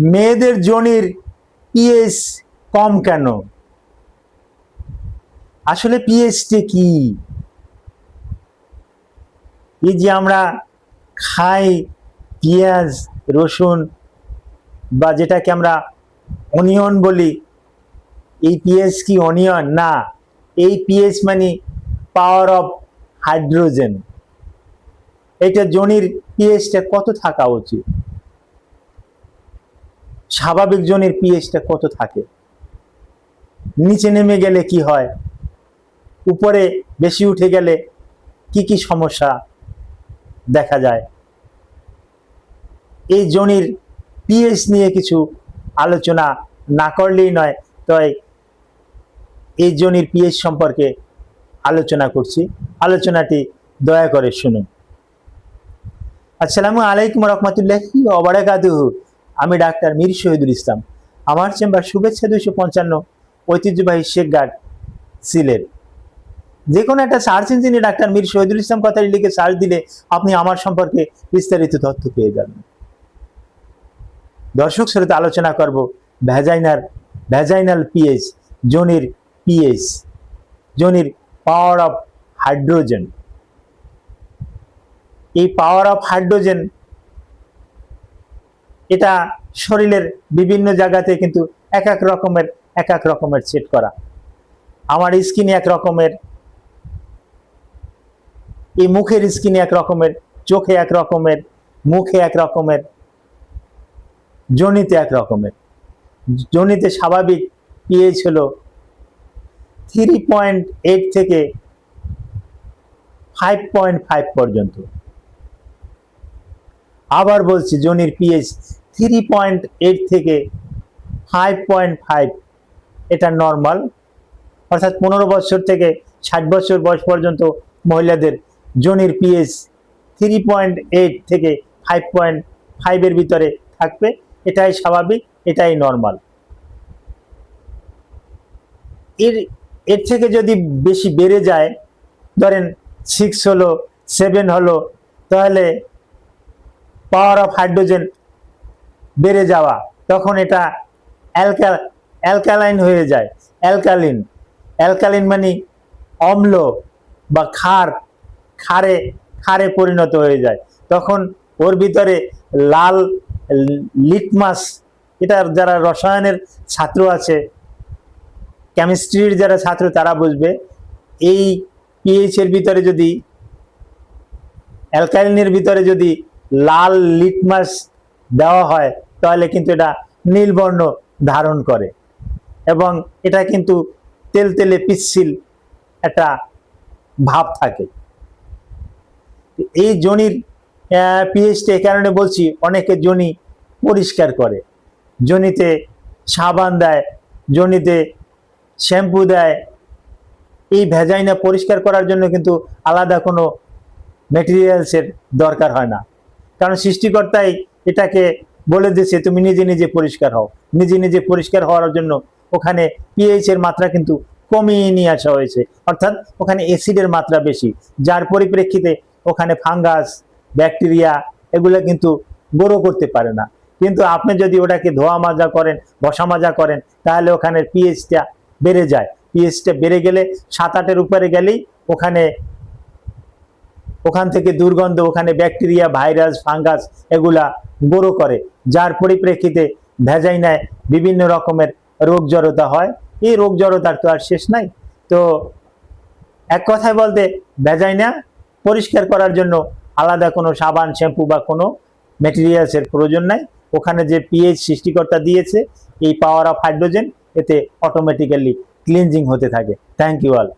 মেয়েদের যোনির পিএইচ কম কেন? আসলে পিএইচটা কি? এই যে আমরা খাই পেঁয়াজ রসুন বা যেটাকে আমরা অনিয়ন বলি, এই পিএইচ কি অনিয়ন? না, এই পিএইচ মানে পাওয়ার অফ হাইড্রোজেন। এটা যোনির পিএইচটা কত থাকা উচিত? স্বাভাবিক যোনির পিএইচটা কত থাকে? নিচে নেমে গেলে কি হয়, উপরে বেশি উঠে গেলে কি কি সমস্যা দেখা যায়? এই যোনির পিএইচ নিয়ে কিছু আলোচনা না করলেই নয়, তাই এই যোনির পিএইচ সম্পর্কে আলোচনা করছি। আলোচনাটি দয়া করে শুনুন। আসসালামু আলাইকুম রহমতুল্লাহি ওয়া বারাকাতুহু। আমি ডাক্তার মীর শহীদুল ইসলাম। আমার চেম্বার শুভেচ্ছা 255, ঐতিহ্যবাহী শেখঘাট, সিলেট। যে কোনো একটা সার্চ ইঞ্জিনে ডাক্তার মীর শহীদুল ইসলাম কথাটি লিখে সার্চ দিলে আপনি আমার সম্পর্কে বিস্তারিত তথ্য পেয়ে যাবেন। দর্শক শ্রোতা, আলোচনা করব ভ্যাজাইনাল পিএইচ, যোনির পিএইচ, যোনির পাওয়ার অফ হাইড্রোজেন। এই পাওয়ার অফ হাইড্রোজেন এটা শরীরের বিভিন্ন জায়গাতে কিন্তু এক এক রকমের সেট করা। আমার স্কিনে এক রকমের, এই মুখের স্কিনে এক রকমের, চোখে এক রকমের, মুখে এক রকমের, যোনিতে এক রকমের। যোনিতে স্বাভাবিক পিএইচ হলো 3.8 থেকে 5.5 পর্যন্ত। আবার বলছি, যোনির পিএইচ 3.8 থেকে 5.5, এটা নর্মাল। অর্থাৎ 15 বছর থেকে 60 বছর বয়স পর্যন্ত মহিলাদের যোনির পিএইচ 3.8 থেকে 5.5 এর ভিতরে থাকবে। এটাই স্বাভাবিক, এটাই নর্মাল। এর থেকে যদি বেশি বেড়ে যায়, ধরেন 6 হলো, 7 হলো, তাহলে পাওয়ার অফ হাইড্রোজেন বেড়ে যাওয়া, তখন এটা অ্যালকালাইন হয়ে যায়। অ্যালকালিন মানে অম্ল বা ক্ষারে পরিণত হয়ে যায়। তখন ওর ভিতরে লাল লিটমাস, এটার যারা রসায়নের ছাত্র আছে, কেমিস্ট্রির যারা ছাত্র তারা বুঝবে, এই পিএইচ এর ভিতরে যদি, অ্যালকালিনের ভিতরে যদি লাল লিটমাস দেওয়া হয়, তাহলে কিন্তু এটা নীলবর্ণ ধারণ করে এবং এটা কিন্তু তেলতেলে পিচ্ছিল একটা ভাব থাকে। এই যোনির পিএইচটা এই কারণে বলছি, অনেকে যোনি পরিষ্কার করে, যোনিতে সাবান দেয়, যোনিতে শ্যাম্পু দেয়। এই ভ্যাজাইনা পরিষ্কার করার জন্য কিন্তু আলাদা কোনো ম্যাটেরিয়ালসের দরকার হয় না, কারণ সৃষ্টিকর্তাই এটাকে বলে দিয়েছে তুমি নিজে নিজে পরিষ্কার হও। নিজে নিজে পরিষ্কার হওয়ার জন্য ওখানে পিএইচ এর মাত্রা কিন্তু কমিয়ে নিয়ে আসা হয়েছে, অর্থাৎ ওখানে অ্যাসিডের মাত্রা বেশি, যার পরিপ্রেক্ষিতে ওখানে ফাঙ্গাস, ব্যাকটেরিয়া এগুলো কিন্তু গ্রো করতে পারে না। কিন্তু আপনি যদি ওটাকে ধোয়া মাজা করেন, বসা মাজা করেন, তাহলে ওখানে পিএইচটা বেড়ে যায়। পিএইচটা বেড়ে গেলে 7-8-এর উপরে গেলেই ওখান থেকে দুর্গন্ধ, ওখানে ব্যাকটেরিয়া, ভাইরাস, ফাঙ্গাস এগুলা গ্রো করে, যার পরিপ্রেক্ষিতে ভ্যাজাইনায় বিভিন্ন রকমের রোগ জড়তা হয়। এই রোগ জড়তার তো আর শেষ নাই। তো এক কথায় বলতে, ভ্যাজাইনা পরিষ্কার করার জন্য আলাদা কোনো সাবান, শ্যাম্পু বা কোনো ম্যাটেরিয়ালসের প্রয়োজন নাই। ওখানে যে পিএইচ সৃষ্টিকর্তা দিয়েছে, এই পাওয়ার অফ হাইড্রোজেন, এতে অটোমেটিক্যালি ক্লিনজিং হতে থাকে। Thank you all.